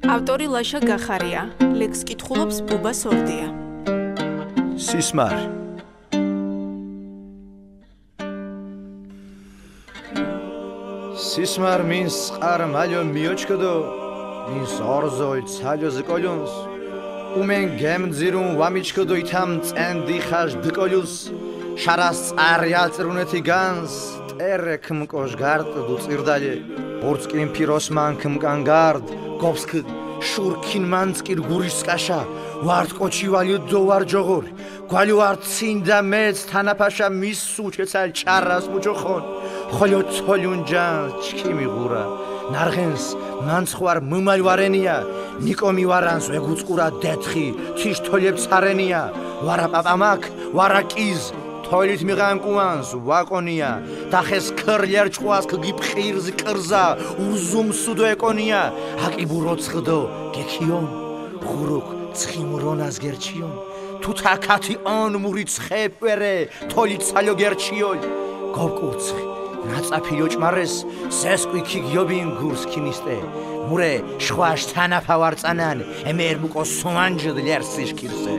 ავტორი ლაშა გახარია, ლექს კითხულობს ბუბა სორდია. სისმარ სისმარ მინს ყარ მალიო მიოჩქდო მინს ორზოი ცალიო ზკოლუნს უმენ გემძირუნ ვამიჩქდო ითამ წენდი ხაშ დკოლუს შარას წარიალწრუნეთი განს ტერეკ მკოშ გარდ დუწირდალე ორწკინ ფიროსმან კმკანგარდ გობსკ შურკინ მანწკირ გურისკაშა ვარდ ყოჩი ვალიო დოვარ ჯოღორი გვალი ვარდ ცინდა მეც თანაფაშა მის სუჩეცალ ჭარას მუჯოხონ ხოლო ცოლუნჯან ჩქიმი ღურა ნარღენს მანცხვარ მმალვარენია ნიკომი ვარანს ვეგუწყურა დეთხი თიშ თოლებ ცარენია ვარა პაპამაკ ვარა კიზ თოლით მიღანკუანს ვაკონია დახეს ქრლერ ჭყვას გიფყირზ კრზა უზუმ სუდო ეკონია აკიბუ როცხდო გექიონ ღურუკ ცხიმრონას გერჩიონ თუთაკათი ან მური ცხეპერე თოლით სალო გერჩიოლ გოგკურცხი ნაწაფი ოჭმარეს სესკვიქი გიობინ გურს ქინისტე მურე შვაშ თანაფა ვარწანან ემერ მუკო სუმანჯ ლერსიშ კირსე